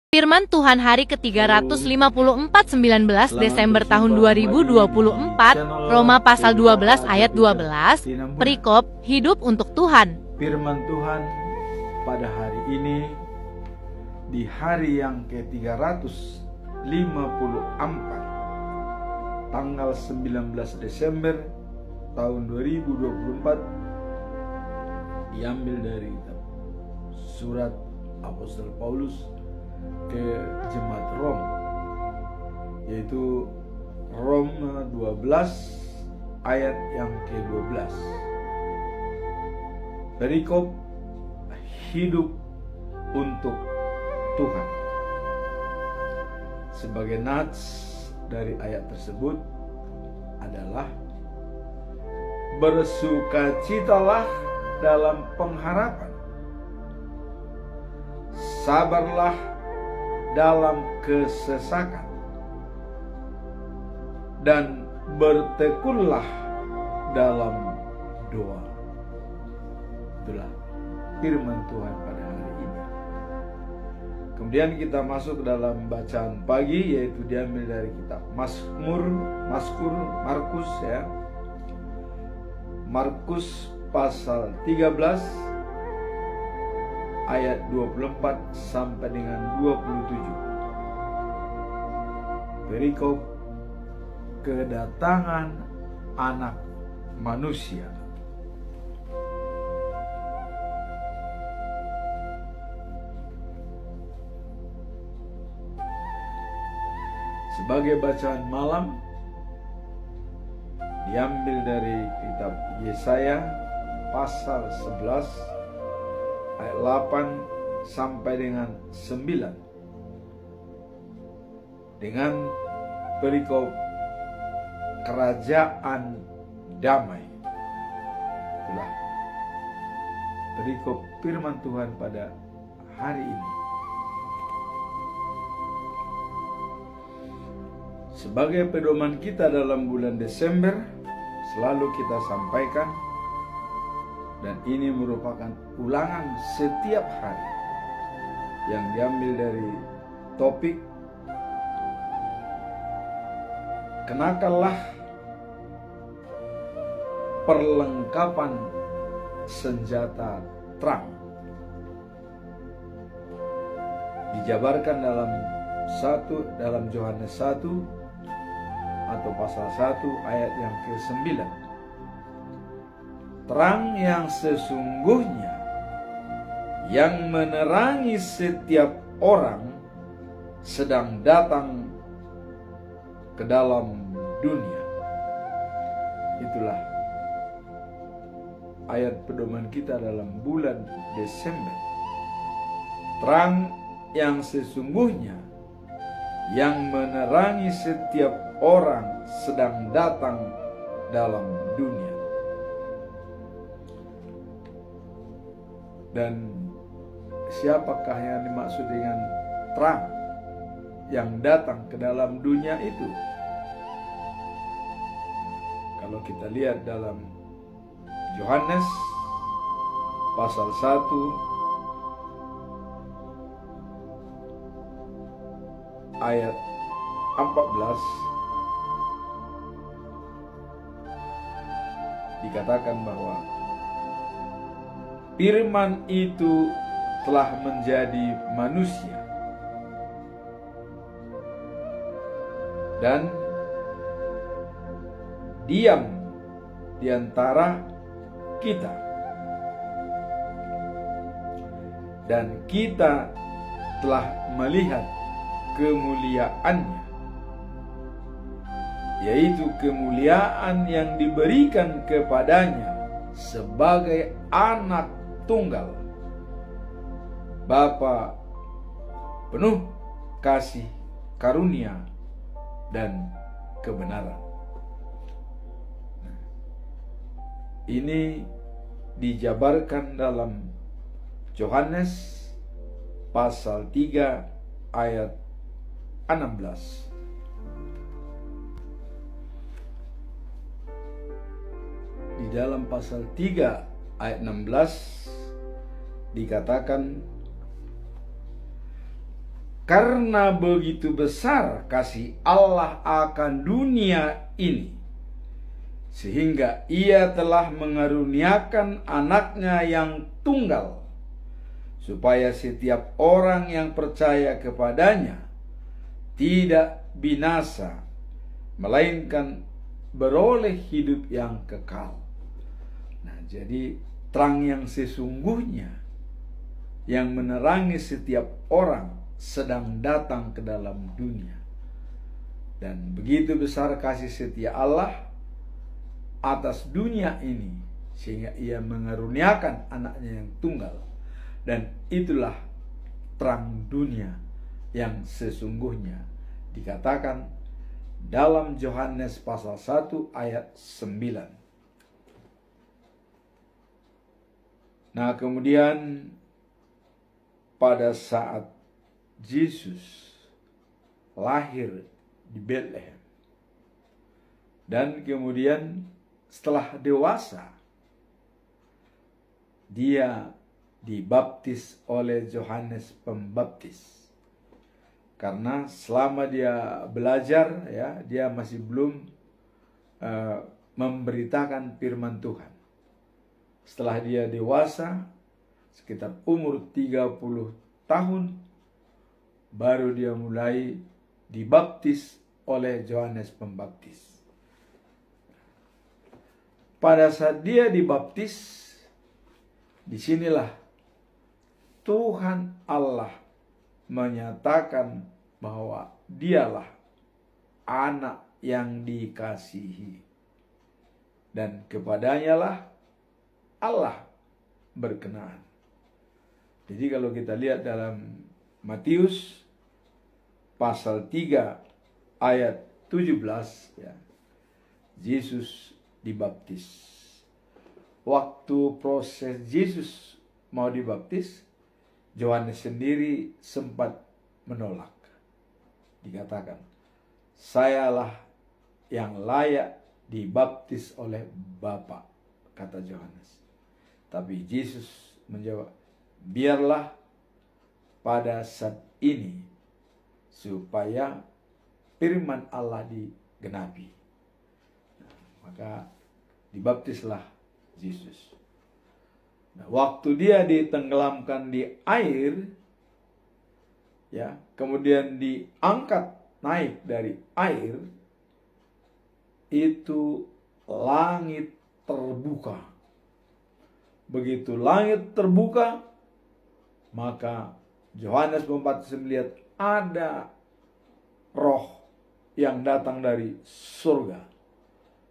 Firman Tuhan hari ke-354 19 Desember tahun 2024, Roma pasal 12 ayat 12, perikop hidup untuk Tuhan. Firman Tuhan pada hari ini, di hari yang ke-354, tanggal 19 Desember tahun 2024, diambil dari surat Apostol Paulus ke jemaat Rom, yaitu Rom 12 ayat yang ke-12. Perikop hidup untuk Tuhan. Sebagai nats dari ayat tersebut adalah: bersukacitalah dalam pengharapan, sabarlah dalam kesesakan, dan bertekunlah dalam doa. Itulah firman Tuhan pada hari ini. Kemudian kita masuk ke dalam bacaan pagi, yaitu diambil dari kitab Markus ya. Markus pasal 13 ayat 24 sampai dengan 27. Perikop kedatangan anak manusia. Sebagai bacaan malam diambil dari kitab Yesaya pasal 11 ayat 8 sampai dengan 9, dengan perikop kerajaan damai. Itulah perikop firman Tuhan pada hari ini. Sebagai pedoman kita dalam bulan Desember, selalu kita sampaikan, dan ini merupakan ulangan setiap hari yang diambil dari topik kenakanlah perlengkapan senjata terang. Dijabarkan dalam Yohanes 1 atau pasal 1 ayat yang ke-9. Terang yang sesungguhnya yang menerangi setiap orang sedang datang ke dalam dunia. Itulah ayat pedoman kita dalam bulan Desember. Terang yang sesungguhnya yang menerangi setiap orang sedang datang dalam dunia. Dan siapakah yang dimaksud dengan terang yang datang ke dalam dunia itu? Kalau kita lihat dalam Yohanes pasal 1 ayat 14, dikatakan bahwa Firman itu telah menjadi manusia dan diam di antara kita, dan kita telah melihat kemuliaannya, yaitu kemuliaan yang diberikan kepadanya sebagai anak tunggal, Bapa penuh kasih karunia dan kebenaran. Ini dijabarkan dalam Yohanes pasal 3 ayat 16. Di dalam pasal 3 ayat 16 dikatakan, Karena begitu besar kasih Allah akan dunia ini, sehingga ia telah mengaruniakan anaknya yang tunggal, supaya setiap orang yang percaya kepadanya tidak binasa, melainkan beroleh hidup yang kekal. Nah, jadi terang yang sesungguhnya yang menerangi setiap orang sedang datang ke dalam dunia. Dan begitu besar kasih setia Allah atas dunia ini, sehingga ia mengaruniakan anaknya yang tunggal. Dan itulah terang dunia yang sesungguhnya, dikatakan dalam Yohanes pasal 1 ayat 9. Nah, kemudian pada saat Yesus lahir di Bethlehem, dan kemudian setelah dewasa dia dibaptis oleh Yohanes Pembaptis. Karena selama dia belajar, ya, dia masih belum memberitakan firman Tuhan. Setelah dia dewasa, sekitar umur 30 tahun, baru dia mulai dibaptis oleh Yohanes Pembaptis. Pada saat dia dibaptis, disinilah Tuhan Allah menyatakan bahwa dialah anak yang dikasihi, dan kepadanya lah Allah berkenan. Jadi kalau kita lihat dalam Matius pasal 3 ayat 17, ya, Yesus dibaptis. Waktu proses Yesus mau dibaptis, Yohanes sendiri sempat menolak. Dikatakan, sayalah yang layak dibaptis oleh Bapa, kata Yohanes. Tapi Yesus menjawab, biarlah pada saat ini, supaya firman Allah digenapi. Nah, maka dibaptislah Yesus. Nah, waktu dia ditenggelamkan di air, ya, kemudian diangkat naik dari air, itu langit terbuka. Begitu langit terbuka, maka Yohanes Pembaptis melihat ada roh yang datang dari surga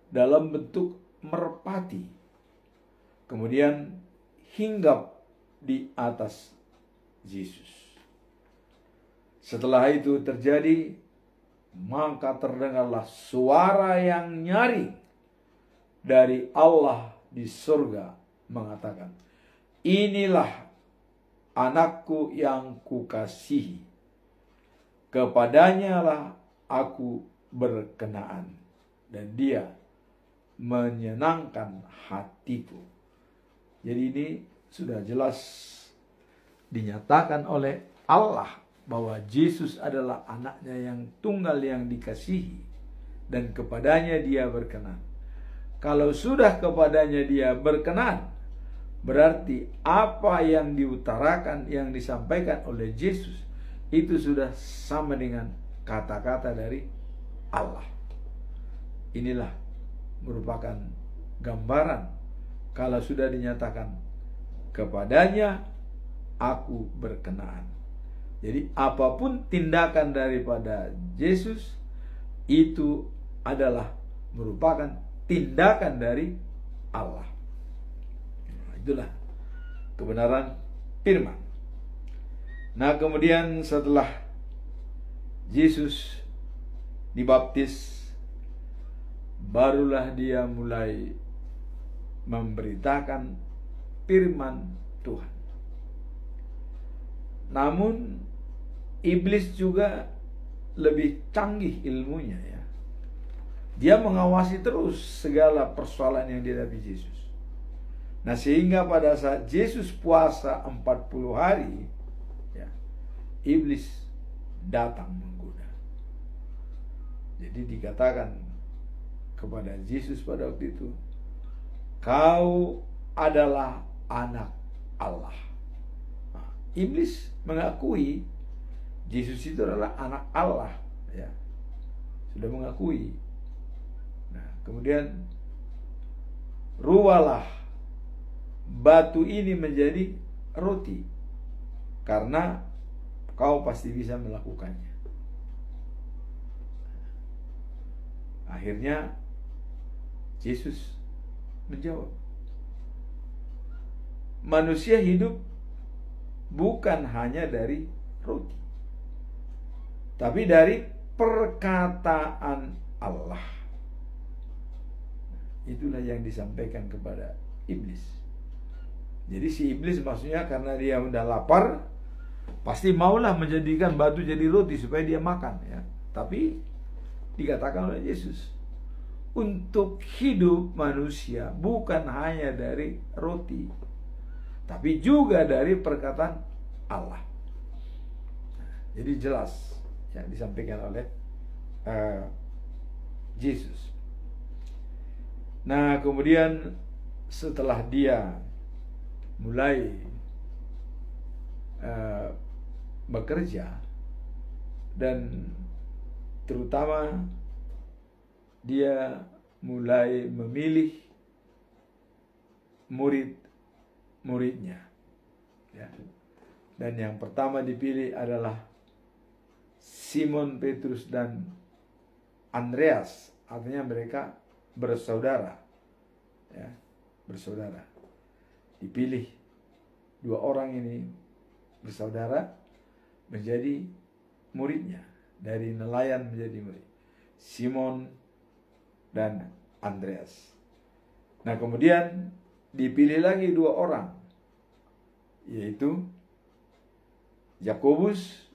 dalam bentuk merpati, kemudian hinggap di atas Yesus. Setelah itu terjadi, maka terdengarlah suara yang nyaring dari Allah di surga mengatakan, inilah anakku yang kukasihi, kepadanya lah aku berkenaan, dan dia menyenangkan hatiku. Jadi ini sudah jelas dinyatakan oleh Allah bahwa Yesus adalah anaknya yang tunggal yang dikasihi, dan kepadanya dia berkenan. Kalau sudah kepadanya dia berkenan, berarti apa yang diutarakan, yang disampaikan oleh Yesus, itu sudah sama dengan kata-kata dari Allah. Inilah merupakan gambaran kalau sudah dinyatakan kepadanya aku berkenan. Jadi apapun tindakan daripada Yesus itu adalah merupakan tindakan dari Allah. Nah, itulah kebenaran firman. Nah, kemudian setelah Yesus dibaptis, barulah dia mulai memberitakan firman Tuhan. Namun iblis juga lebih canggih ilmunya, ya. Dia mengawasi terus segala persoalan yang dihadapi Yesus. Nah, sehingga pada saat Yesus puasa 40 hari, ya, iblis datang menggoda. Jadi dikatakan kepada Yesus pada waktu itu, kau adalah anak Allah. Nah, iblis mengakui Yesus itu adalah anak Allah, ya, sudah mengakui. Nah, kemudian rualah batu ini menjadi roti, karena kau pasti bisa melakukannya. Akhirnya Yesus menjawab, manusia hidup bukan hanya dari roti, tapi dari perkataan Allah. Itulah yang disampaikan kepada iblis. Jadi si iblis maksudnya karena dia udah lapar, pasti maulah menjadikan batu jadi roti supaya dia makan, ya. Tapi dikatakan oleh Yesus, untuk hidup manusia bukan hanya dari roti, tapi juga dari perkataan Allah. Jadi jelas yang disampaikan oleh Yesus. Nah, kemudian setelah dia mulai bekerja, dan terutama dia mulai memilih murid-muridnya, ya. Dan yang pertama dipilih adalah Simon Petrus dan Andreas, artinya mereka bersaudara, ya, bersaudara. Dipilih dua orang ini bersaudara menjadi muridnya, dari nelayan menjadi murid, Simon dan Andreas. Nah, kemudian dipilih lagi dua orang, yaitu Yakobus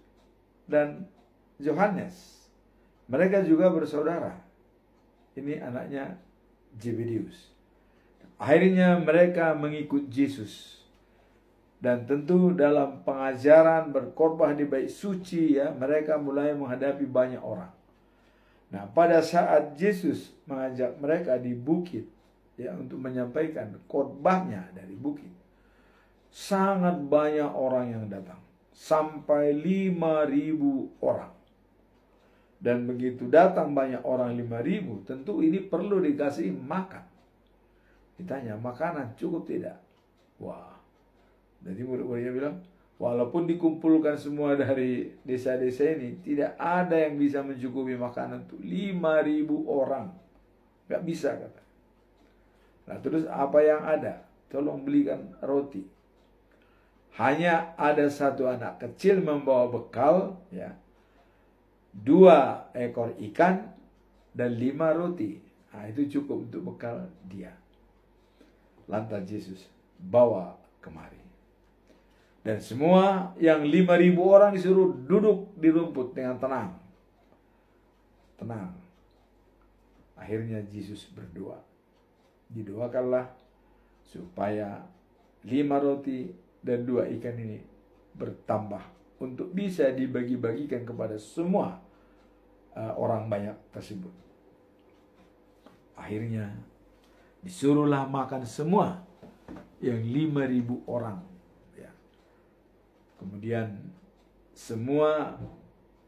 dan Yohanes. Mereka juga bersaudara. Ini anaknya Zebedeus. Akhirnya mereka mengikut Yesus. Dan tentu dalam pengajaran berkhotbah di bait suci, ya, mereka mulai menghadapi banyak orang. Nah, pada saat Yesus mengajak mereka di bukit, ya, untuk menyampaikan khotbahnya dari bukit, sangat banyak orang yang datang, sampai 5.000 orang. Dan begitu datang banyak orang 5.000, tentu ini perlu dikasih makan. Ditanya, makanan cukup tidak? Wah, jadi murid-muridnya bilang, walaupun dikumpulkan semua dari desa-desa ini, tidak ada yang bisa mencukupi makanan untuk 5.000 orang. Gak bisa, kata. Nah, terus apa yang ada? Tolong belikan roti. Hanya ada satu anak kecil membawa bekal, ya, 2 ekor ikan dan 5 roti. Nah, itu cukup untuk bekal dia. Lantas Yesus bawa kemari. Dan semua yang 5.000 orang disuruh duduk di rumput dengan tenang. Tenang. Akhirnya Yesus berdoa. Didoakanlah supaya 5 roti dan 2 ikan ini bertambah untuk bisa dibagi-bagikan kepada semua orang banyak tersebut. Akhirnya disuruhlah makan semua yang 5.000 orang. Ya. Kemudian semua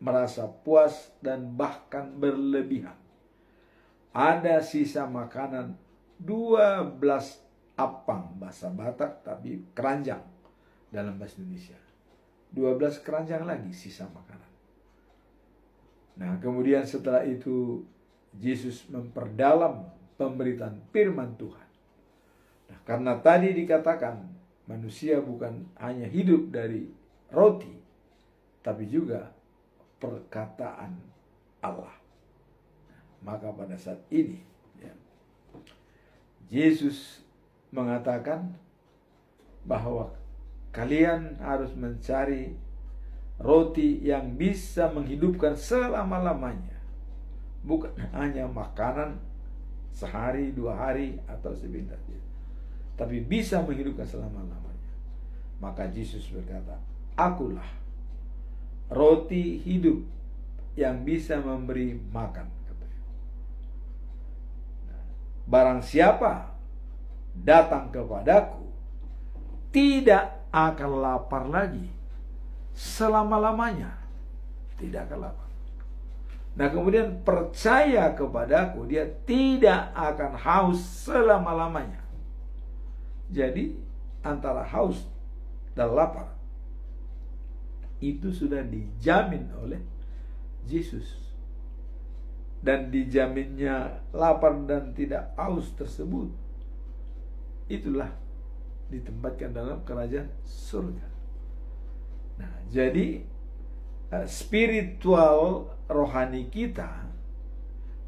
merasa puas dan bahkan berlebihan. Ada sisa makanan 12 apang, bahasa Batak, tapi keranjang dalam bahasa Indonesia. 12 keranjang lagi sisa makanan. Nah, kemudian setelah itu Yesus memperdalam pemberitaan firman Tuhan. Nah, karena tadi dikatakan manusia bukan hanya hidup dari roti, tapi juga perkataan Allah. Nah, maka pada saat ini, ya, Yesus mengatakan bahwa kalian harus mencari roti yang bisa menghidupkan selama-lamanya. Bukan hanya makanan sehari, 2 hari, atau sebentar. Tapi bisa menghidupkan selama-lamanya. Maka Yesus berkata, akulah roti hidup yang bisa memberi makan. Barang siapa datang kepadaku tidak akan lapar lagi selama-lamanya. Tidak akan lapar. Nah kemudian percaya kepadaku, dia tidak akan haus selama-lamanya. Jadi antara haus dan lapar itu sudah dijamin oleh Yesus. Dan dijaminnya lapar dan tidak haus tersebut, itulah ditempatkan dalam kerajaan surga. Nah, jadi spiritual rohani kita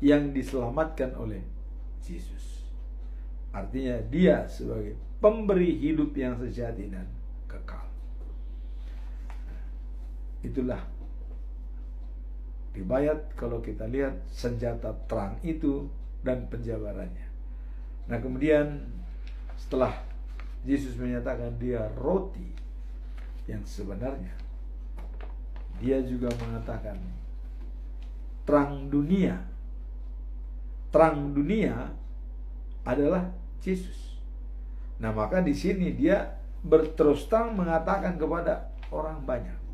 yang diselamatkan oleh Yesus. Artinya dia sebagai pemberi hidup yang sejati dan kekal. Itulah riwayat kalau kita lihat senjata terang itu dan penjabarannya. Nah kemudian setelah Yesus menyatakan dia roti yang sebenarnya, dia juga mengatakan terang dunia. Terang dunia adalah Yesus. Nah maka di sini dia berterus terang mengatakan kepada orang banyak.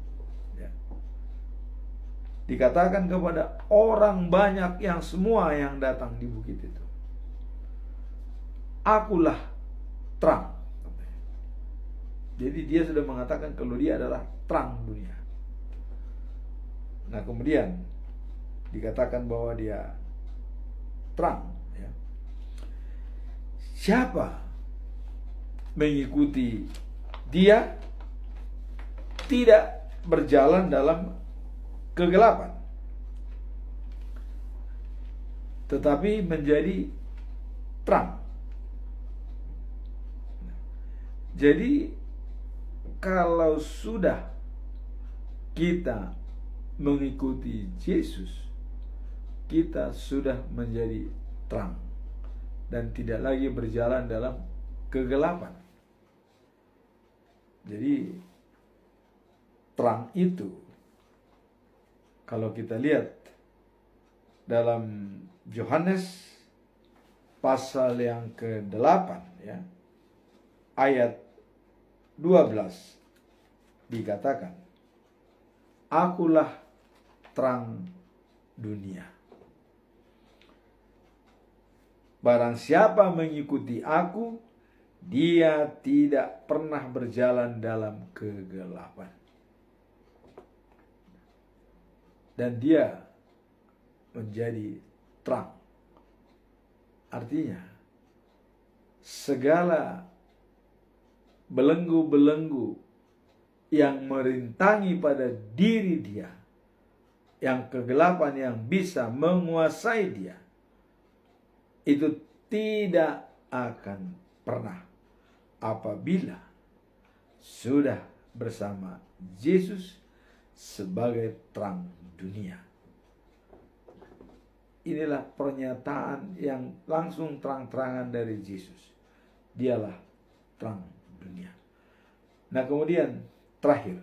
Dikatakan kepada orang banyak yang semua yang datang di bukit itu, akulah terang. Jadi dia sudah mengatakan kalau dia adalah terang dunia. Nah kemudian dikatakan bahwa dia terang, ya. Siapa mengikuti dia tidak berjalan dalam kegelapan, tetapi menjadi terang. Jadi kalau sudah kita mengikuti Yesus, kita sudah menjadi terang dan tidak lagi berjalan dalam kegelapan. Jadi terang itu, kalau kita lihat dalam Yohanes pasal yang ke-8 ya, ayat 12 dikatakan, akulah terang dunia. Barang siapa mengikuti aku, dia tidak pernah berjalan dalam kegelapan. Dan dia menjadi terang. Artinya segala belenggu-belenggu yang merintangi pada diri dia, yang kegelapan yang bisa menguasai dia, itu tidak akan pernah apabila sudah bersama Yesus sebagai terang dunia. Inilah pernyataan yang langsung terang-terangan dari Yesus. Dialah terang dunia. Nah kemudian terakhir,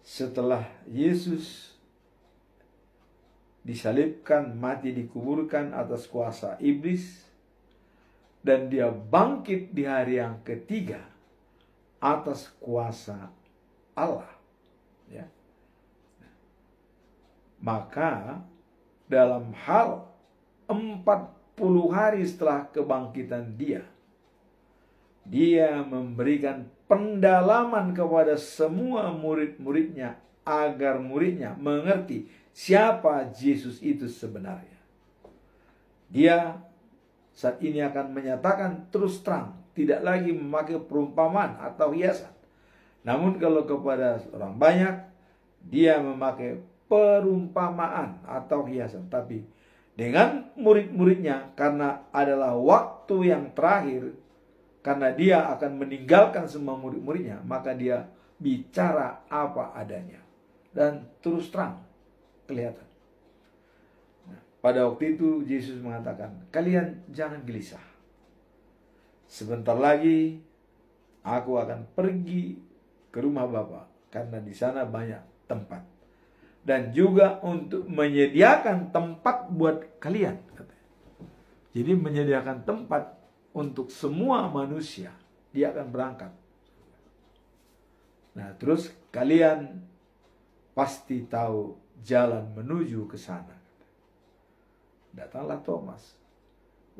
setelah Yesus disalibkan, mati, dikuburkan atas kuasa iblis, dan dia bangkit di hari yang ketiga atas kuasa Allah, ya. Maka dalam hal 40 hari setelah kebangkitan dia memberikan pendalaman kepada semua murid-muridnya agar muridnya mengerti siapa Yesus itu sebenarnya. Dia saat ini akan menyatakan terus terang, tidak lagi memakai perumpamaan atau hiasan. Namun kalau kepada orang banyak, dia memakai perumpamaan atau hiasan. Tapi dengan murid-muridnya, karena adalah waktu yang terakhir, karena dia akan meninggalkan semua murid-muridnya, maka dia bicara apa adanya. Dan terus terang kelihatan. Nah, pada waktu itu Yesus mengatakan, kalian jangan gelisah. Sebentar lagi aku akan pergi ke rumah Bapa. karena di sana banyak tempat. Dan juga untuk menyediakan tempat buat kalian. Jadi menyediakan tempat untuk semua manusia. Dia akan berangkat. Nah, terus kalian pasti tahu jalan menuju ke sana. Datanglah Thomas.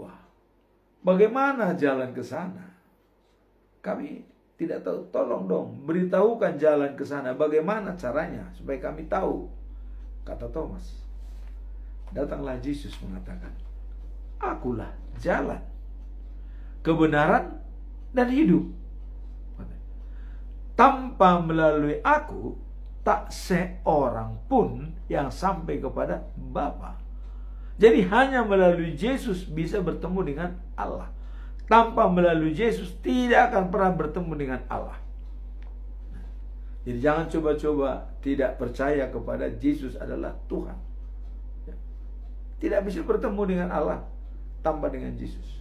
Wah, bagaimana jalan ke sana? Kami tidak tahu. Tolong dong, beritahukan jalan ke sana. Bagaimana caranya supaya kami tahu? Kata Thomas. Datanglah Yesus mengatakan, akulah jalan, kebenaran, dan hidup. Tanpa melalui aku, tak seorang pun yang sampai kepada Bapa. Jadi hanya melalui Yesus bisa bertemu dengan Allah. Tanpa melalui Yesus tidak akan pernah bertemu dengan Allah. Jadi jangan coba-coba tidak percaya kepada Yesus adalah Tuhan. Tidak bisa bertemu dengan Allah tanpa dengan Yesus.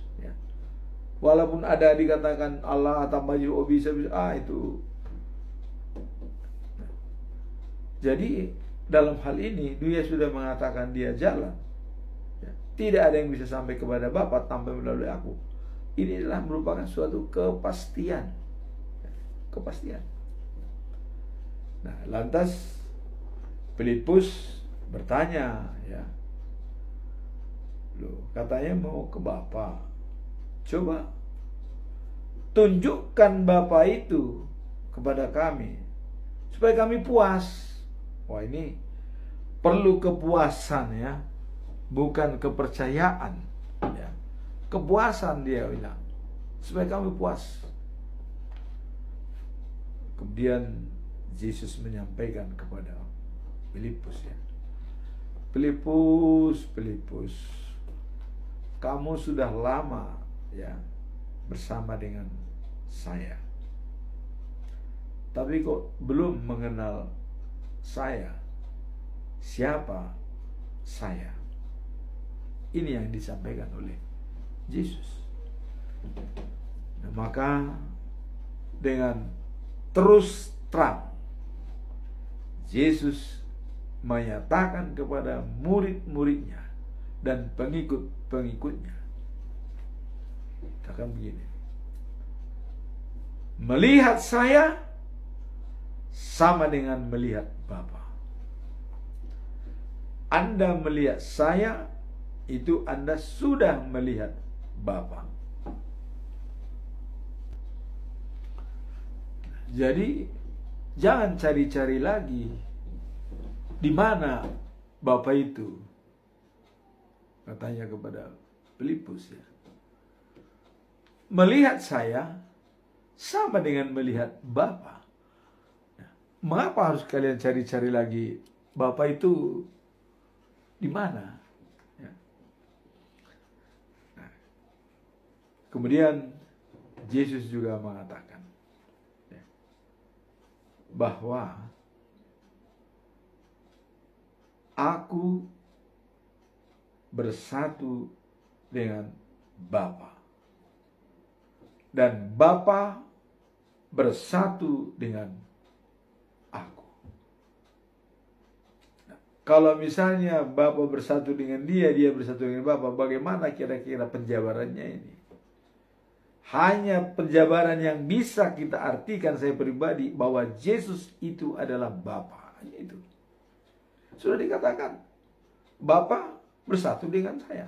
Walaupun ada dikatakan Allah tambah Yesus, bisa itu. Jadi dalam hal ini dia sudah mengatakan dia jalan. Tidak ada yang bisa sampai kepada Bapa tanpa melalui aku. Ini adalah merupakan suatu kepastian. Kepastian. Nah, lantas Filipus bertanya, loh, katanya mau ke Bapa. Coba tunjukkan Bapa itu kepada kami supaya kami puas. Wah, ini perlu kepuasan bukan kepercayaan. Kepuasan dia bilang supaya kami puas. Kemudian Yesus menyampaikan kepada Filipus, Filipus, kamu sudah lama bersama dengan saya, tapi kok belum mengenal saya. Siapa saya? Ini yang disampaikan oleh Yesus. Nah, maka dengan terus terang Yesus menyatakan kepada murid-muridnya dan pengikut-pengikutnya, katakan begini, melihat saya sama dengan melihat Bapa. Anda melihat saya, itu Anda sudah melihat Bapa. Jadi jangan cari-cari lagi di mana Bapa itu, katanya kepada Filipus, melihat saya sama dengan melihat Bapa. Mengapa harus kalian cari-cari lagi Bapa itu di mana? Kemudian Yesus juga mengatakan bahwa aku bersatu dengan Bapa dan Bapa bersatu dengan aku. Kalau misalnya Bapa bersatu dengan dia bersatu dengan Bapa, bagaimana kira-kira penjabarannya ini? Hanya penjabaran yang bisa kita artikan, saya pribadi, bahwa Yesus itu adalah Bapa. Hanya itu. Sudah dikatakan, Bapa bersatu dengan saya.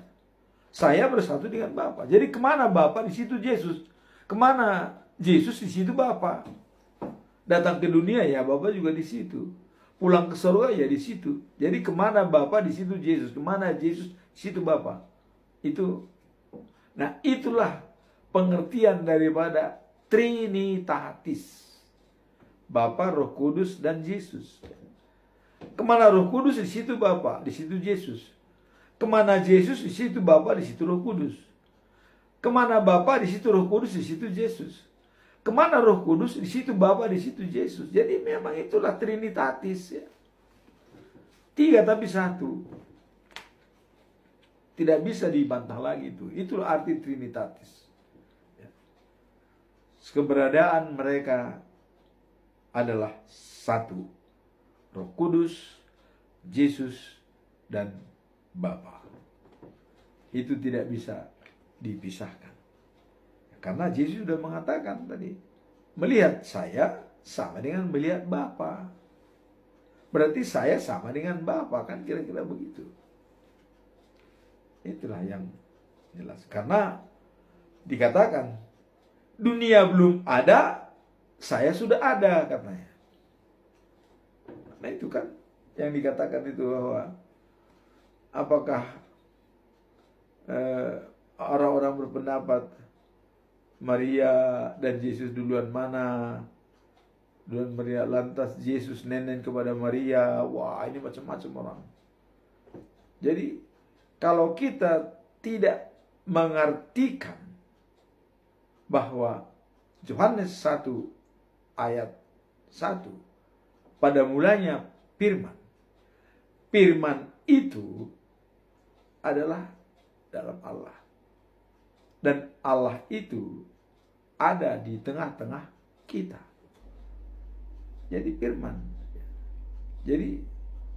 Saya bersatu dengan Bapa. Jadi kemana Bapa, di situ Yesus. Kemana Yesus, di situ Bapa. Datang ke dunia, Bapa juga di situ. Pulang ke surga, di situ. Jadi kemana Bapa, di situ Yesus. Kemana Yesus, di situ Bapa. Itu. Nah, itulah pengertian daripada Trinitatis. Bapa, Roh Kudus, dan Yesus. Kemana Roh Kudus, di situ Bapa, di situ Yesus. Kemana Yesus, di situ Bapa, di situ Roh Kudus. Kemana Bapa, di situ Roh Kudus, di situ Yesus. Kemana Roh Kudus, di situ Bapa, di situ Yesus. Jadi memang itulah Trinitatis. Tiga tapi satu. Tidak bisa dibantah lagi itu. Itulah arti Trinitatis. Keberadaan mereka adalah satu. Roh Kudus, Yesus, dan Bapa. Itu tidak bisa dipisahkan. Karena Yesus sudah mengatakan tadi, melihat saya sama dengan melihat Bapa. Berarti saya sama dengan Bapa, kan kira-kira begitu. Itulah yang jelas. Karena dikatakan dunia belum ada, saya sudah ada katanya. Nah itu kan yang dikatakan itu, bahwa apakah orang-orang berpendapat Maria dan Yesus duluan mana? Duluan Maria, lantas Yesus nenen kepada Maria. Wah, ini macam-macam orang. Jadi kalau kita tidak mengartikan bahwa Yohanes 1 ayat 1, pada mulanya firman. Firman itu adalah dalam Allah. Dan Allah itu ada di tengah-tengah kita. Jadi firman. Jadi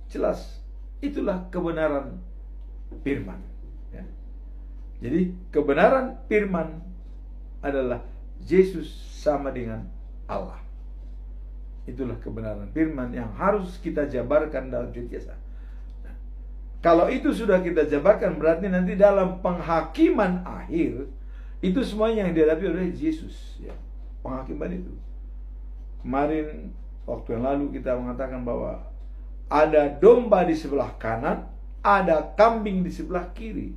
jelas itulah kebenaran firman. Ya. Jadi kebenaran firman adalah Yesus sama dengan Allah. Itulah kebenaran firman yang harus kita jabarkan dalam Yesus. Nah, kalau itu sudah kita jabarkan, berarti nanti dalam penghakiman akhir itu semuanya yang dihadapi oleh Yesus. Ya, penghakiman itu. Kemarin waktu yang lalu kita mengatakan bahwa ada domba di sebelah kanan, ada kambing di sebelah kiri.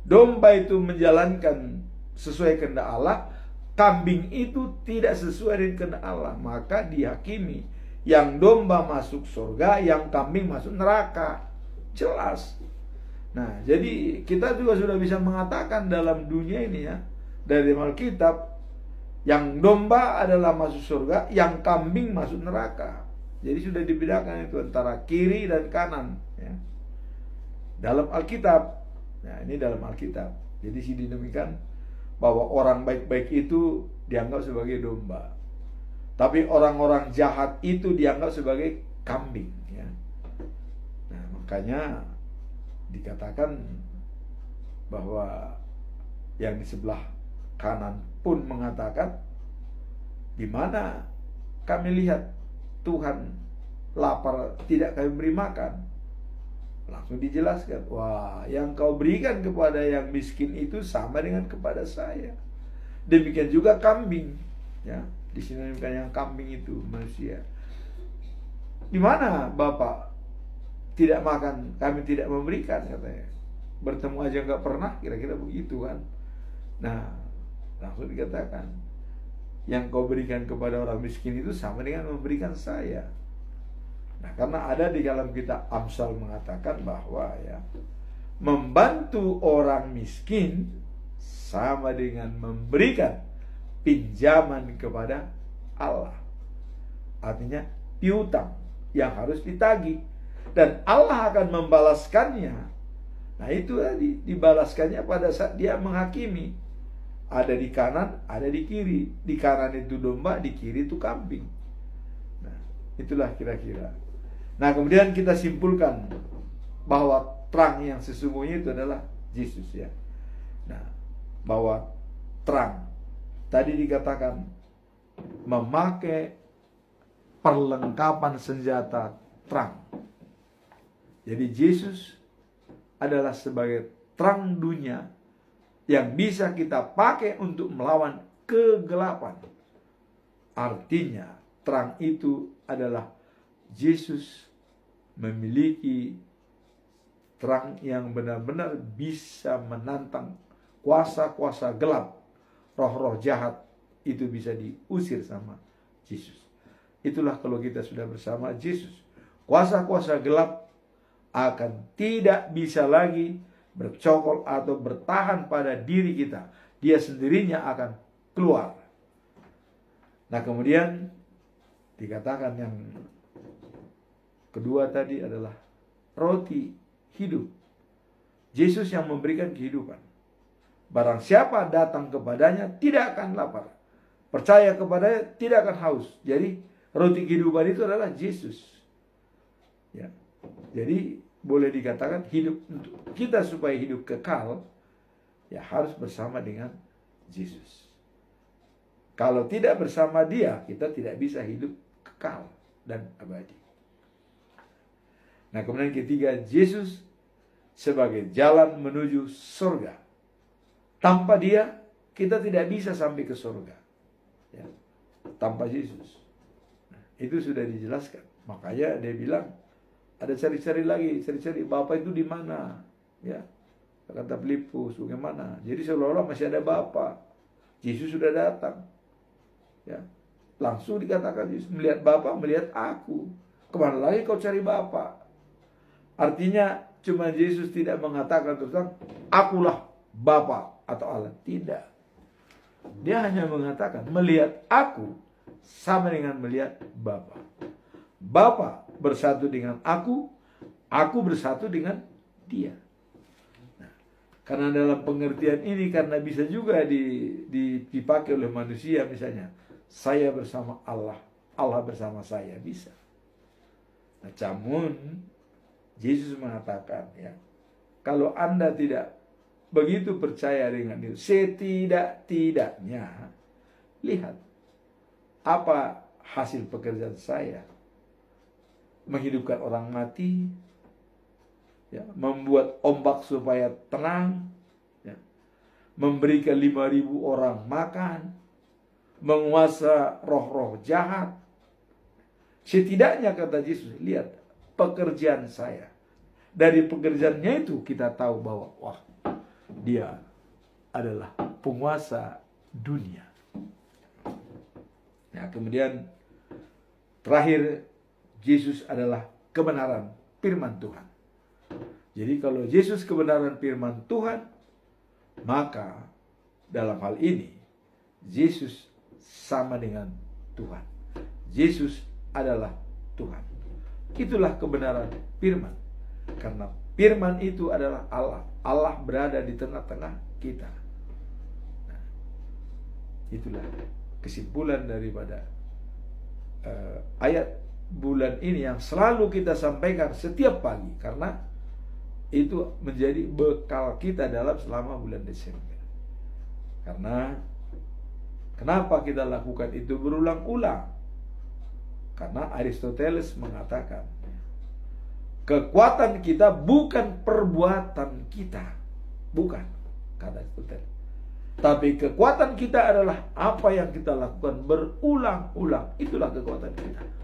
Domba itu menjalankan sesuai kehendak Allah, kambing itu tidak sesuai dengan kehendak Allah, maka dihakimi. Yang domba masuk surga, yang kambing masuk neraka. Jelas. Nah, jadi kita juga sudah bisa mengatakan dalam dunia ini ya, dari Alkitab, yang domba adalah masuk surga, yang kambing masuk neraka. Jadi sudah dibedakan itu antara kiri dan kanan ya. Dalam Alkitab. Nah, ini dalam Alkitab. Jadi dinamakan bahwa orang baik-baik itu dianggap sebagai domba. Tapi orang-orang jahat itu dianggap sebagai kambing ya. Nah, makanya dikatakan bahwa yang di sebelah kanan pun mengatakan, di mana kami lihat Tuhan lapar tidak kami beri makan. Langsung dijelaskan, wah, yang kau berikan kepada yang miskin itu sama dengan kepada saya. Demikian juga kambing, ya. Di sini bukan yang kambing itu manusia. Di mana Bapak tidak makan, kami tidak memberikan, katanya. Bertemu aja nggak pernah, kira-kira begitu kan. Nah, langsung dikatakan, yang kau berikan kepada orang miskin itu sama dengan memberikan saya. Nah, karena ada di dalam kitab Amsal mengatakan bahwa ya, membantu orang miskin sama dengan memberikan pinjaman kepada Allah. Artinya piutang yang harus ditagih, dan Allah akan membalaskannya. Nah, itu tadi dibalaskannya pada saat dia menghakimi. Ada di kanan, ada di kiri. Di kanan itu domba, di kiri itu kambing. Nah, itulah kira-kira. Nah, kemudian kita simpulkan bahwa terang yang sesungguhnya itu adalah Yesus ya. Nah, bahwa terang tadi dikatakan memakai perlengkapan senjata terang. Jadi Yesus adalah sebagai terang dunia yang bisa kita pakai untuk melawan kegelapan. Artinya terang itu adalah Yesus memiliki terang yang benar-benar bisa menantang kuasa-kuasa gelap. Roh-roh jahat itu bisa diusir sama Yesus. Itulah kalau kita sudah bersama Yesus, kuasa-kuasa gelap akan tidak bisa lagi bercokol atau bertahan pada diri kita. Dia sendirinya akan keluar. Nah, kemudian dikatakan yang kedua tadi adalah roti hidup. Yesus yang memberikan kehidupan. Barang siapa datang kepadanya tidak akan lapar. Percaya kepadanya tidak akan haus. Jadi Roti kehidupan itu adalah Yesus. Ya. Jadi boleh dikatakan hidup untuk kita supaya hidup kekal, ya harus bersama dengan Yesus. Kalau tidak bersama Dia, kita tidak bisa hidup kekal dan abadi. Nah, kemudian ketiga, Yesus sebagai jalan menuju surga. Tanpa Dia, kita tidak bisa sampai ke surga. Ya. Tanpa Yesus. Nah, itu sudah dijelaskan. Makanya dia bilang, ada cari-cari lagi, cari-cari Bapa itu di mana? Ya. Kata Filipus, bagaimana? Jadi seolah-olah masih ada Bapa. Yesus sudah datang. Ya. Langsung dikatakan Yesus, melihat Bapa, melihat aku. Kemana lagi kau cari Bapa? Artinya cuma Yesus tidak mengatakan tentang akulah Bapa atau Allah. Tidak. Dia hanya mengatakan melihat aku sama dengan melihat Bapa. Bapa bersatu dengan aku bersatu dengan Dia. Nah, karena dalam pengertian ini, karena bisa juga dipakai oleh manusia, misalnya saya bersama Allah, Allah bersama saya, bisa. Nah, namun Yesus mengatakan, ya, kalau Anda tidak begitu percaya dengan itu, setidak-tidaknya lihat apa hasil pekerjaan saya. Menghidupkan orang mati, ya, membuat ombak supaya tenang, ya, memberikan 5.000 orang makan, menguasa roh-roh jahat. Setidaknya kata Yesus, lihat pekerjaan saya. Dari pekerjaannya itu kita tahu bahwa wah, Dia adalah penguasa dunia. Nah, kemudian terakhir, Yesus adalah kebenaran firman Tuhan. Jadi kalau Yesus kebenaran firman Tuhan, maka dalam hal ini Yesus sama dengan Tuhan. Yesus adalah Tuhan. Itulah kebenaran firman. Karena firman itu adalah Allah. Allah berada di tengah-tengah kita. Nah, itulah kesimpulan daripada ayat bulan ini yang selalu kita sampaikan setiap pagi. Karena itu menjadi bekal kita dalam selama bulan Desember. Karena kenapa kita lakukan itu berulang-ulang? Karena Aristoteles mengatakan kekuatan kita bukan perbuatan kita. Bukan, kata Aristoteles. Tapi kekuatan kita adalah apa yang kita lakukan berulang-ulang. Itulah kekuatan kita.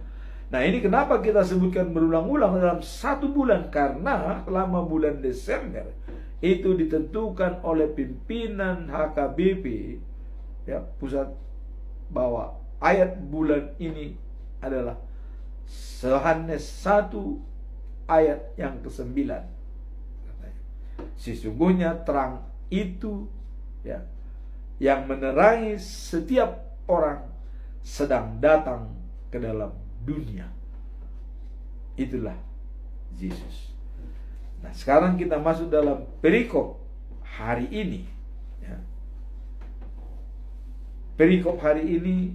Nah, ini kenapa kita sebutkan berulang-ulang dalam satu bulan. Karena selama bulan Desember itu ditentukan oleh pimpinan HKBP, ya, pusat, bahwa ayat bulan ini adalah Yohanes 1 ayat yang ke-9. Sesungguhnya terang itu, ya, yang menerangi setiap orang sedang datang ke dalam dunia. Itulah Yesus. Nah, sekarang kita masuk dalam perikop hari ini, ya. Perikop hari ini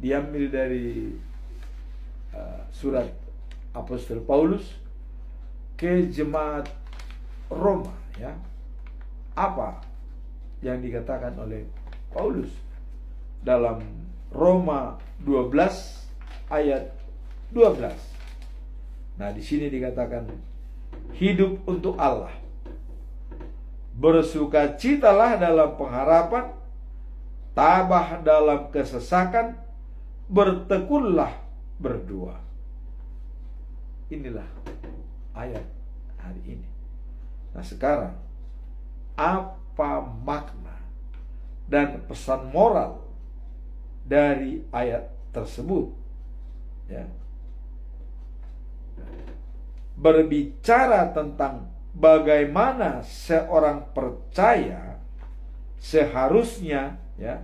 diambil dari surat Apostol Paulus ke jemaat Roma, ya. Apa yang dikatakan oleh Paulus dalam Roma 12 ayat 12. Nah, di sini dikatakan hidup untuk Allah. Bersukacitalah dalam pengharapan, tabah dalam kesesakan, bertekunlah berdua. Inilah ayat hari ini. Nah, sekarang apa makna dan pesan moral dari ayat tersebut? Ya. Berbicara tentang bagaimana seorang percaya seharusnya, ya,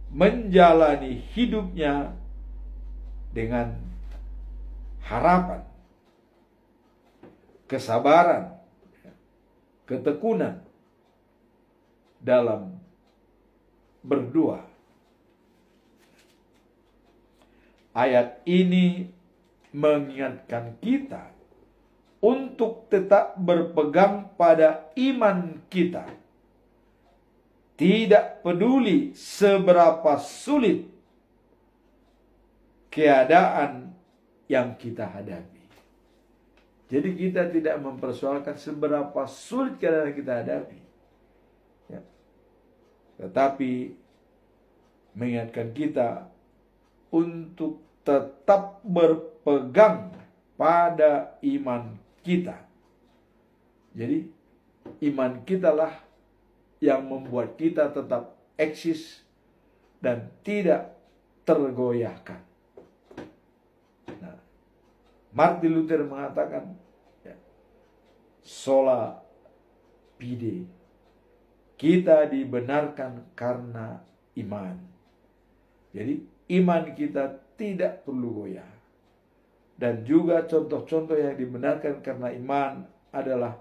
menjalani hidupnya dengan harapan, kesabaran, ketekunan dalam berdoa. ayat ini mengingatkan kita untuk tetap berpegang pada iman kita. Tidak peduli seberapa sulit keadaan yang kita hadapi. Jadi kita tidak mempersoalkan seberapa sulit keadaan yang kita hadapi, ya. Tetapi mengingatkan kita untuk tetap berpegang pada iman kita. Jadi iman kitalah yang membuat kita tetap eksis dan tidak tergoyahkan. Nah, Martin Luther mengatakan, ya, sola fide, kita dibenarkan karena iman. Jadi iman kita tidak perlu goyah. Dan juga contoh-contoh yang dibenarkan karena iman adalah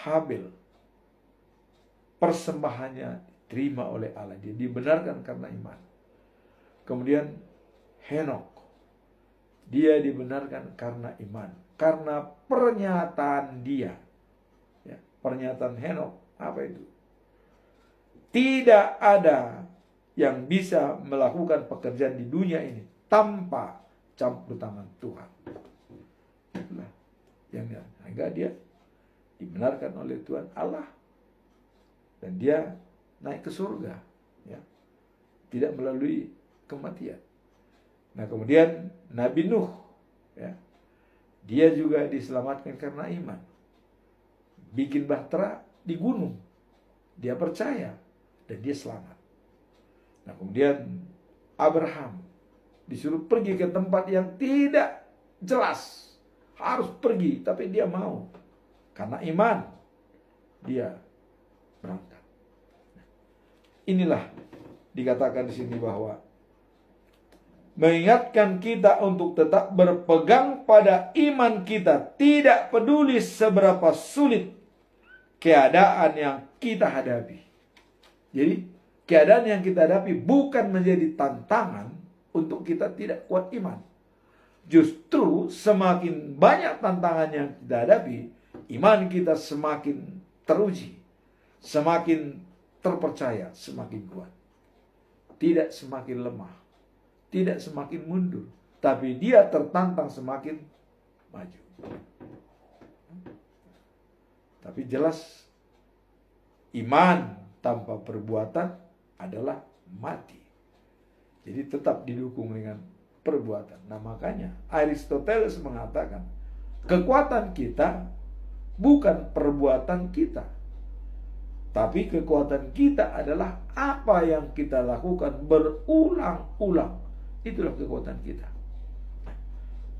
Habel. Persembahannya diterima oleh Allah. Dia dibenarkan karena iman. Kemudian Henok. Dia dibenarkan karena iman. Karena pernyataan dia. Ya, pernyataan Henok. Apa itu? Tidak ada yang bisa melakukan pekerjaan di dunia ini tanpa campur tangan Tuhan. Itulah yang sehingga dia dibenarkan oleh Tuhan Allah dan dia naik ke surga, ya, tidak melalui kematian. Nah, kemudian Nabi Nuh, ya, dia juga diselamatkan karena iman. Bikin bahtera di gunung, dia percaya dan dia selamat. Nah, kemudian Abraham disuruh pergi ke tempat yang tidak jelas. Harus pergi, tapi dia mau. Karena iman, dia berangkat. Inilah dikatakan di sini bahwa mengingatkan kita untuk tetap berpegang pada iman kita. Tidak peduli seberapa sulit keadaan yang kita hadapi. Jadi, keadaan yang kita hadapi bukan menjadi tantangan untuk kita tidak kuat iman. Justru semakin banyak tantangan yang kita hadapi, iman kita semakin teruji, semakin terpercaya, semakin kuat. Tidak semakin lemah, tidak semakin mundur, tapi dia tertantang semakin maju. Tapi jelas, iman tanpa perbuatan adalah mati. Jadi tetap didukung dengan perbuatan. Nah, makanya Aristoteles mengatakan kekuatan kita bukan perbuatan kita, tapi kekuatan kita adalah apa yang kita lakukan berulang-ulang. Itulah kekuatan kita.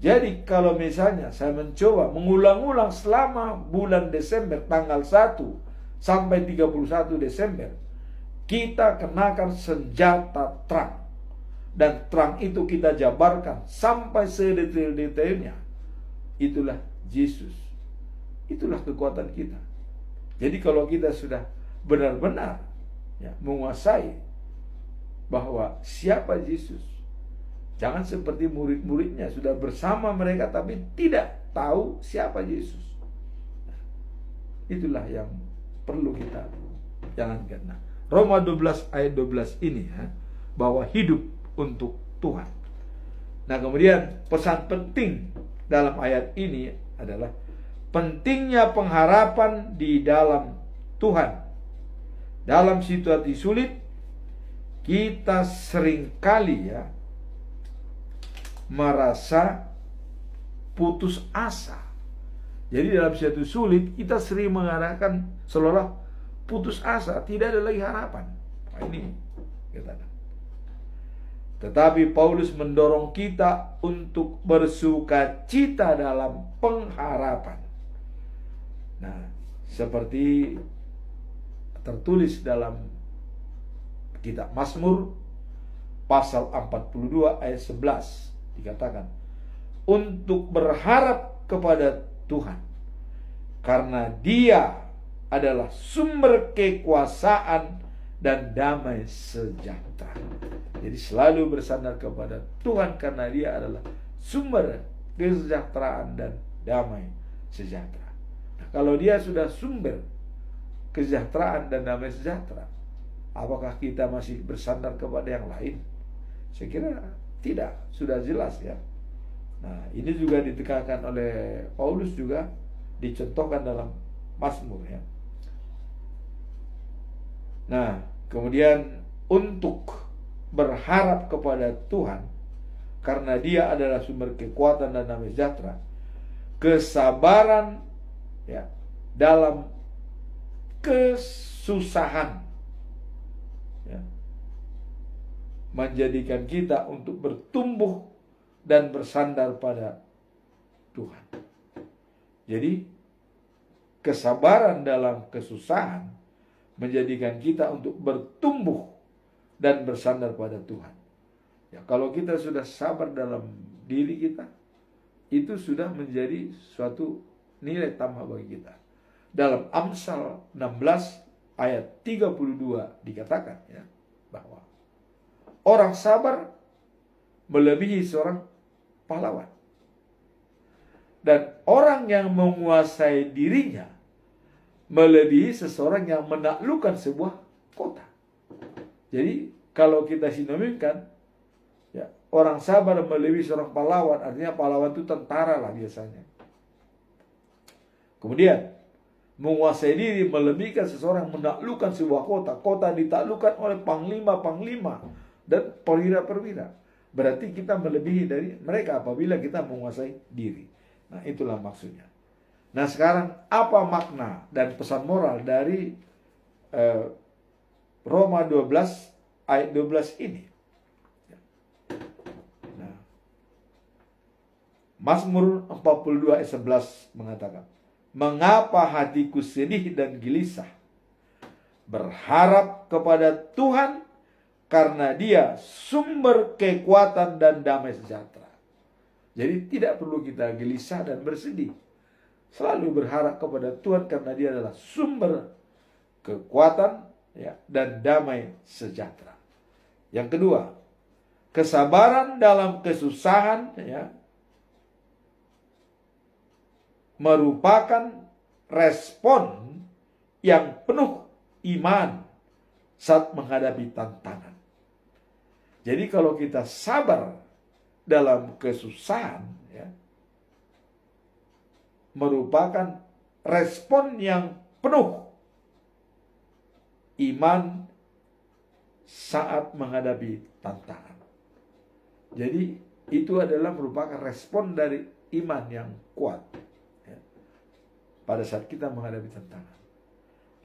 Jadi kalau misalnya saya mencoba mengulang-ulang selama bulan Desember tanggal 1 sampai 31 Desember, kita kenakan senjata terang. Dan terang itu kita jabarkan sampai sedetail-detailnya. Itulah Yesus. Itulah kekuatan kita. Jadi kalau kita sudah benar-benar, ya, menguasai bahwa siapa Yesus, jangan seperti murid-muridnya sudah bersama mereka tapi tidak tahu siapa Yesus. Nah, itulah yang perlu kita jalankan. Nah, Roma 12 ayat 12 ini, ya, bahwa hidup untuk Tuhan. Nah, kemudian pesan penting dalam ayat ini adalah pentingnya pengharapan di dalam Tuhan. Dalam situasi sulit, kita seringkali, ya, merasa putus asa. Jadi dalam situasi sulit, kita sering mengatakan seolah putus asa, tidak ada lagi harapan. Nah, ini kita. Tetapi Paulus mendorong kita untuk bersukacita dalam pengharapan. Nah, seperti tertulis dalam kitab Mazmur pasal 42 ayat 11 dikatakan, untuk berharap kepada Tuhan karena Dia adalah sumber kekuasaan dan damai sejahtera. Jadi selalu bersandar kepada Tuhan karena Dia adalah sumber kesejahteraan dan damai sejahtera. Nah, kalau Dia sudah sumber kesejahteraan dan damai sejahtera, apakah kita masih bersandar kepada yang lain? Saya kira tidak, sudah jelas ya. Nah, ini juga ditekankan oleh Paulus, juga dicontohkan dalam Mazmur ya. Nah, kemudian untuk berharap kepada Tuhan karena Dia adalah sumber kekuatan dan damai sejahtera, kesabaran ya dalam kesusahan ya, menjadikan kita untuk bertumbuh dan bersandar pada Tuhan. Jadi kesabaran dalam kesusahan menjadikan kita untuk bertumbuh dan bersandar pada Tuhan. Ya, kalau kita sudah sabar dalam diri kita, itu sudah menjadi suatu nilai tambah bagi kita. Dalam Amsal 16 ayat 32 dikatakan ya, bahwa orang sabar melebihi seorang pahlawan. Dan orang yang menguasai dirinya melebihi seseorang yang menaklukkan sebuah kota. Jadi kalau kita sinonimkan ya, orang sabar melebihi seorang pahlawan, artinya pahlawan itu tentara lah biasanya. Kemudian menguasai diri melebihkan seseorang menaklukkan sebuah kota. Kota ditaklukkan oleh panglima-panglima dan perwira-perwira. Berarti kita melebihi dari mereka apabila kita menguasai diri. Nah, itulah maksudnya. Nah, sekarang apa makna dan pesan moral dari Roma 12 ayat 12 ini? Nah, Mazmur 42 ayat 11 mengatakan, mengapa hatiku sedih dan gelisah? Berharap kepada Tuhan karena Dia sumber kekuatan dan damai sejahtera. Jadi tidak perlu kita gelisah dan bersedih. Selalu berharap kepada Tuhan karena Dia adalah sumber kekuatan ya, dan damai sejahtera. Yang kedua, kesabaran dalam kesusahan ya, merupakan respon yang penuh iman saat menghadapi tantangan. Jadi kalau kita sabar dalam kesusahan ya, merupakan respon yang penuh iman saat menghadapi tantangan. Jadi itu adalah merupakan respon dari iman yang kuat ya, pada saat kita menghadapi tantangan.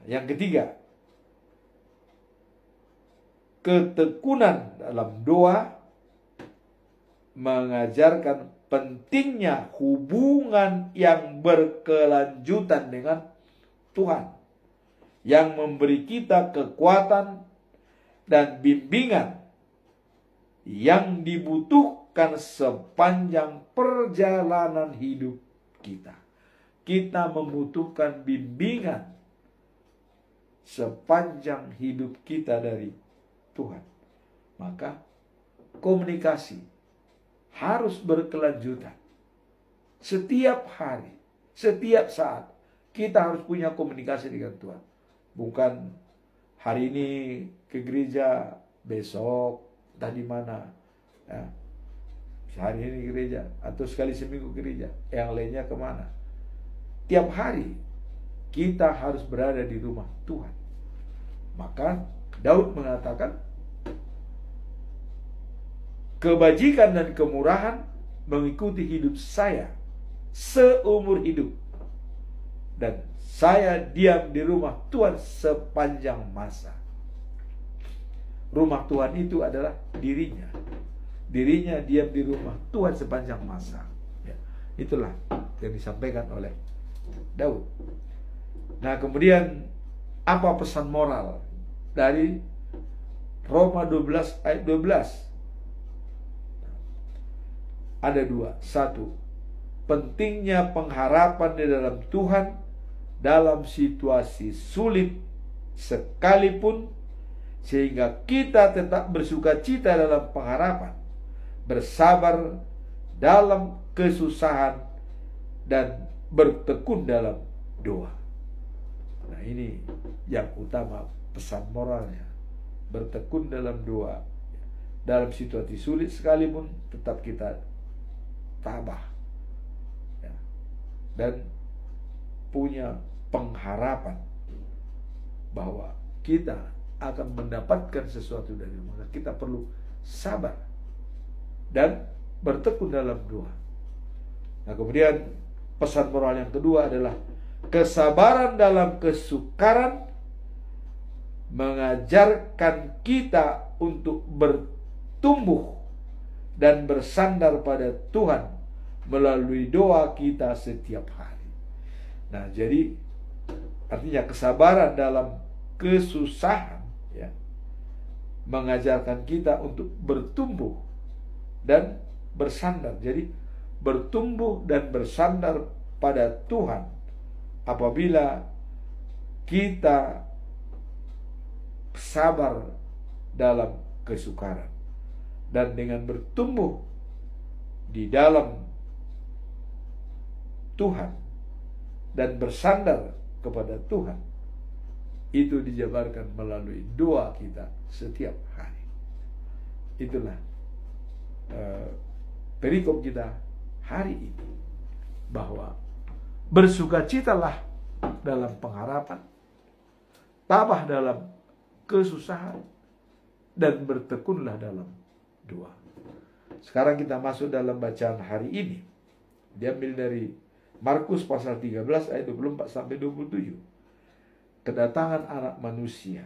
Yang ketiga, ketekunan dalam doa mengajarkan pentingnya hubungan yang berkelanjutan dengan Tuhan, yang memberi kita kekuatan dan bimbingan yang dibutuhkan sepanjang perjalanan hidup kita. Kita membutuhkan bimbingan sepanjang hidup kita dari Tuhan. Maka komunikasi harus berkelanjutan. Setiap hari, setiap saat kita harus punya komunikasi dengan Tuhan. Bukan hari ini ke gereja, besok entah di mana ya, hari ini ke gereja atau sekali seminggu ke gereja, yang lainnya kemana. Tiap hari kita harus berada di rumah Tuhan. Maka Daud mengatakan, kebajikan dan kemurahan mengikuti hidup saya seumur hidup, dan saya diam di rumah Tuhan sepanjang masa. Rumah Tuhan itu adalah dirinya. Dirinya diam di rumah Tuhan sepanjang masa ya, itulah yang disampaikan oleh Daud. Nah, kemudian apa pesan moral dari Roma 12 ayat 12? Ada dua. Satu, pentingnya pengharapan di dalam Tuhan dalam situasi sulit sekalipun sehingga kita tetap bersuka cita dalam pengharapan, bersabar dalam kesusahan, dan bertekun dalam doa. Nah, ini yang utama pesan moralnya. Bertekun dalam doa. Dalam situasi sulit sekalipun tetap kita tabah, ya, dan punya pengharapan bahwa kita akan mendapatkan sesuatu dari Allah. Kita perlu sabar dan bertekun dalam doa. Nah, kemudian pesan moral yang kedua adalah kesabaran dalam kesukaran mengajarkan kita untuk bertumbuh dan bersandar pada Tuhan melalui doa kita setiap hari. Nah, jadi artinya kesabaran dalam kesusahan, ya, mengajarkan kita untuk bertumbuh dan bersandar. Jadi bertumbuh dan bersandar pada Tuhan apabila kita sabar dalam kesukaran, dan dengan bertumbuh di dalam Tuhan dan bersandar kepada Tuhan, itu dijabarkan melalui doa kita setiap hari. Itulah perikop kita hari ini, bahwa bersukacitalah dalam pengharapan, tabah dalam kesusahan, dan bertekunlah dalam doa. Sekarang kita masuk dalam bacaan hari ini. Diambil dari Markus pasal 13 ayat 24 sampai 27. Kedatangan anak manusia.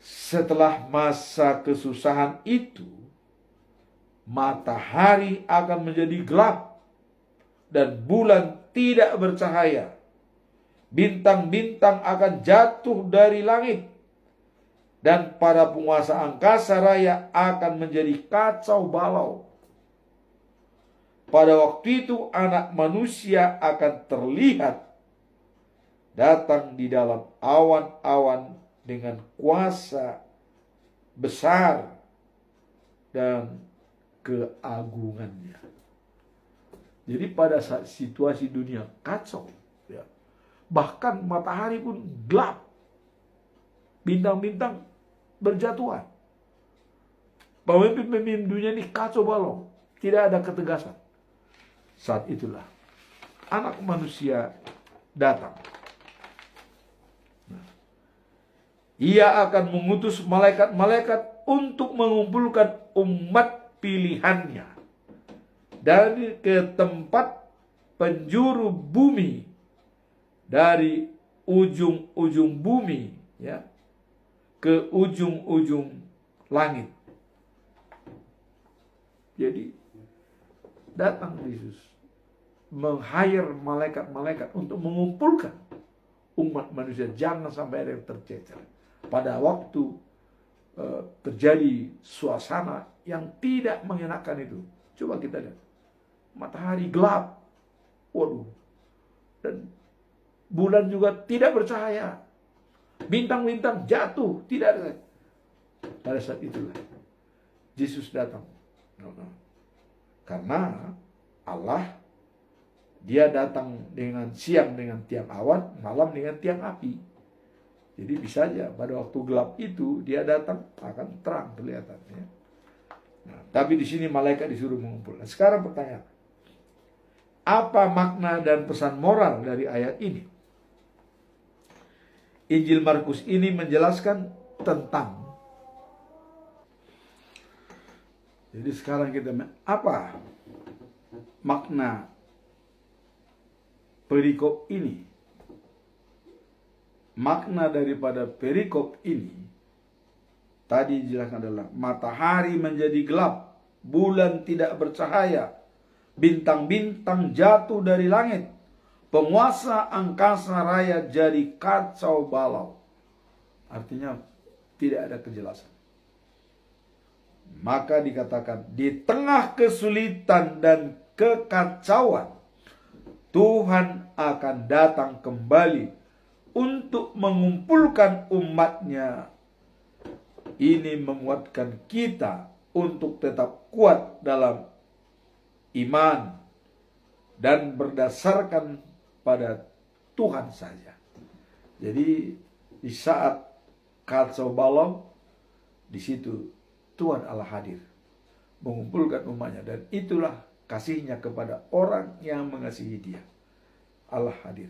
Setelah masa kesusahan itu, matahari akan menjadi gelap dan bulan tidak bercahaya. Bintang-bintang akan jatuh dari langit, dan para penguasa angkasa raya akan menjadi kacau balau. Pada waktu itu anak manusia akan terlihat datang di dalam awan-awan dengan kuasa besar dan keagungannya. Jadi pada saat situasi dunia kacau, ya, bahkan matahari pun gelap, bintang-bintang berjatuhan, pemimpin-pemimpin dunia ini kacau balau, tidak ada ketegasan. Saat itulah anak manusia datang. Ia akan mengutus malaikat-malaikat untuk mengumpulkan umat pilihannya dari ke tempat penjuru bumi, dari ujung-ujung bumi, ya, ke ujung-ujung langit. Jadi datang Yesus meng-hire malaikat-malaikat untuk mengumpulkan umat manusia, jangan sampai ada yang tercecer. Pada waktu terjadi suasana yang tidak mengenakan itu, coba kita lihat, matahari gelap, waduh, dan bulan juga tidak bercahaya, bintang-bintang jatuh, tidak ada. Pada saat itulah Yesus datang. Karena Allah, dia datang dengan siang dengan tiang awan, malam dengan tiang api. Jadi bisa saja pada waktu gelap itu dia datang akan terang kelihatannya. Nah, tapi di sini malaikat disuruh mengumpul. Nah, sekarang pertanyaan, apa makna dan pesan moral dari ayat ini? Injil Markus ini menjelaskan tentang, jadi sekarang kita, apa makna perikop ini? Makna daripada perikop ini tadi dijelaskan adalah matahari menjadi gelap, bulan tidak bercahaya, bintang-bintang jatuh dari langit, penguasa angkasa raya jadi kacau balau. Artinya tidak ada kejelasan. Maka dikatakan di tengah kesulitan dan kekacauan, Tuhan akan datang kembali untuk mengumpulkan umatnya. Ini menguatkan kita untuk tetap kuat dalam iman dan berdasarkan pada Tuhan saja. Jadi di saat kacau balau, di situ Tuhan Allah hadir mengumpulkan umatnya, dan itulah kasihnya kepada orang yang mengasihi Dia. Allah hadir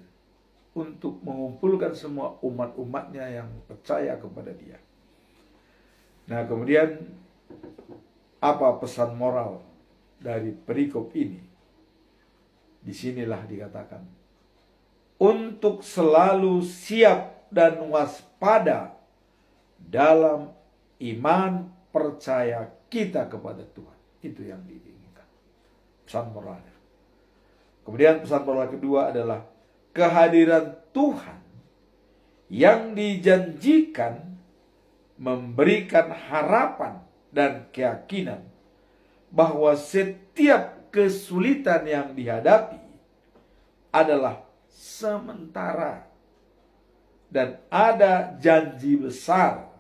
untuk mengumpulkan semua umat-umatnya yang percaya kepada Dia. Nah, kemudian apa pesan moral dari perikop ini? Disinilah dikatakan untuk selalu siap dan waspada dalam iman percaya kita kepada Tuhan. Itu yang diinginkan, pesan moralnya. Kemudian pesan moral kedua adalah kehadiran Tuhan yang dijanjikan memberikan harapan dan keyakinan bahwa setiap kesulitan yang dihadapi adalah sementara dan ada janji besar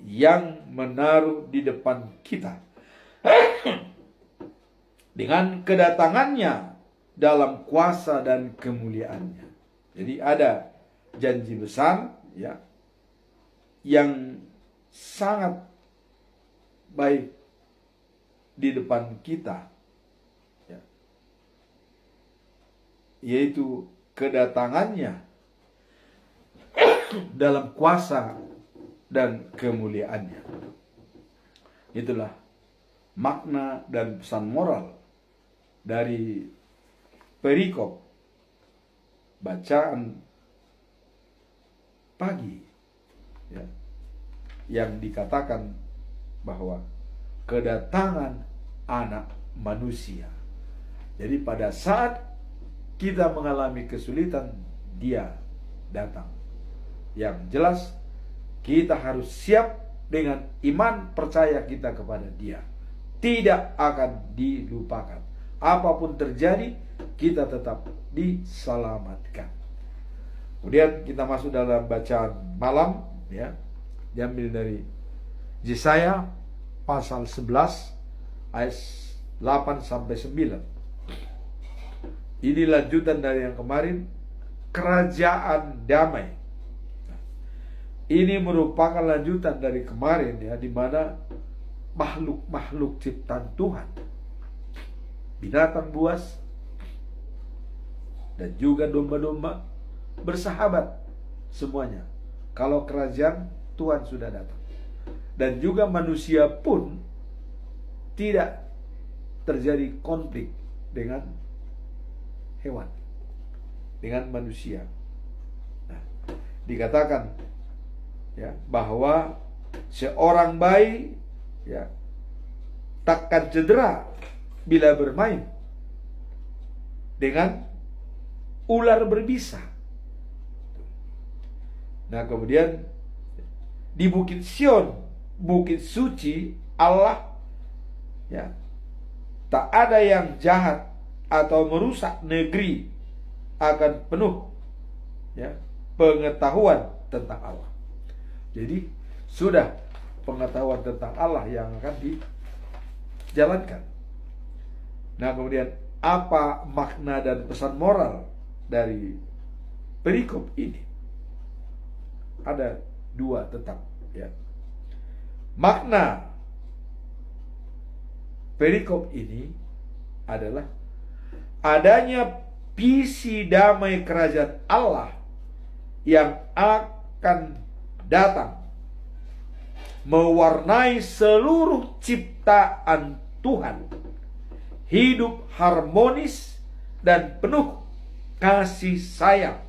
yang menaruh di depan kita. Dengan kedatangannya dalam kuasa dan kemuliaannya. Jadi ada janji besar ya yang sangat baik di depan kita ya, yaitu kedatangannya dalam kuasa dan kemuliaannya. Itulah makna dan pesan moral dari perikop bacaan pagi ya, yang dikatakan bahwa kedatangan anak manusia. Jadi pada saat kita mengalami kesulitan, Dia datang. Yang jelas kita harus siap dengan iman percaya kita kepada Dia. Tidak akan dilupakan. Apapun terjadi, kita tetap diselamatkan. Kemudian kita masuk dalam bacaan malam ya, diambil dari Yesaya pasal 11 ayat 8 sampai 9. Ini lanjutan dari yang kemarin, kerajaan damai. Ini merupakan lanjutan dari kemarin ya, di mana makhluk-makhluk ciptaan Tuhan, binatang buas dan juga domba-domba bersahabat semuanya. Kalau kerajaan Tuhan sudah datang. Dan juga manusia pun tidak terjadi konflik dengan hewan, dengan manusia. Nah, dikatakan ya bahwa seorang bayi ya takkan cedera bila bermain dengan ular berbisa. Nah, kemudian di Bukit Sion, bukit suci Allah ya, tak ada yang jahat atau merusak negeri, akan penuh ya pengetahuan tentang Allah. Jadi sudah pengetahuan tentang Allah yang akan dijalankan. Nah, kemudian apa makna dan pesan moral dari perikop ini? Ada dua tetap ya. Makna perikop ini adalah adanya visi damai kerajaan Allah yang akan datang mewarnai seluruh ciptaan Tuhan, hidup harmonis dan penuh kasih sayang,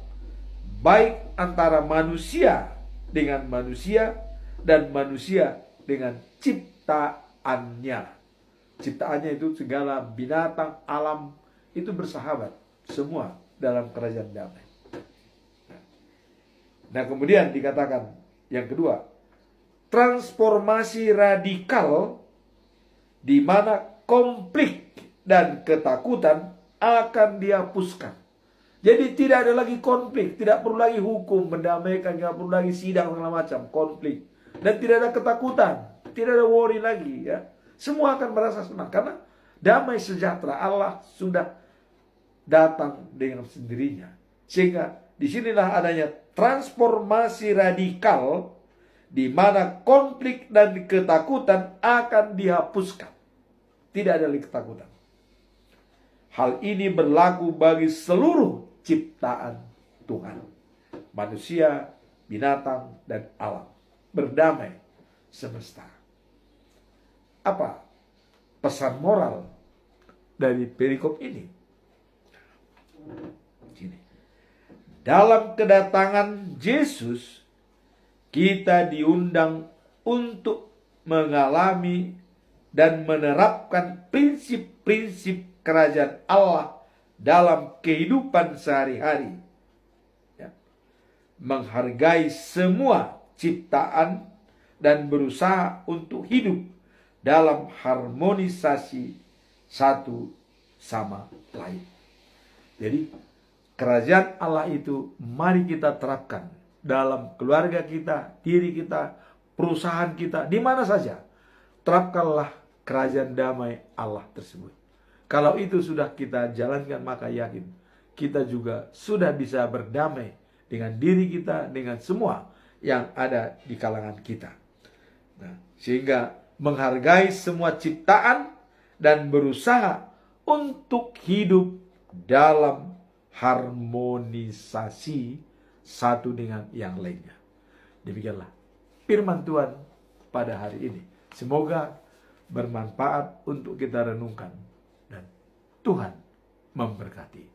baik antara manusia dengan manusia dan manusia dengan ciptaannya. Ciptaannya itu segala binatang, alam itu bersahabat semua dalam kerajaan damai. Nah, kemudian dikatakan yang kedua, transformasi radikal di mana konflik dan ketakutan akan dihapuskan. Jadi tidak ada lagi konflik, tidak perlu lagi hukum, mendamaikan, tidak perlu lagi sidang segala macam, konflik. Dan tidak ada ketakutan, tidak ada worry lagi ya. Semua akan merasa senang karena damai sejahtera Allah sudah datang dengan sendirinya. Sehingga disinilah adanya transformasi radikal di mana konflik dan ketakutan akan dihapuskan. Tidak ada lagi ketakutan. Hal ini berlaku bagi seluruh ciptaan Tuhan. Manusia, binatang, dan alam. Berdamai semesta. Apa pesan moral dari perikop ini? Gini. Dalam kedatangan Yesus, kita diundang untuk mengalami dan menerapkan prinsip-prinsip kerajaan Allah dalam kehidupan sehari-hari. Ya. Menghargai semua ciptaan dan berusaha untuk hidup dalam harmonisasi satu sama lain. Jadi kerajaan Allah itu mari kita terapkan dalam keluarga kita, diri kita, perusahaan kita, di mana saja. Terapkanlah kerajaan damai Allah tersebut. Kalau itu sudah kita jalankan, maka yakin kita juga sudah bisa berdamai dengan diri kita, dengan semua yang ada di kalangan kita. Nah, sehingga menghargai semua ciptaan dan berusaha untuk hidup dalam harmonisasi satu dengan yang lainnya. Demikianlah firman Tuhan pada hari ini. Semoga bermanfaat untuk kita renungkan dan Tuhan memberkati.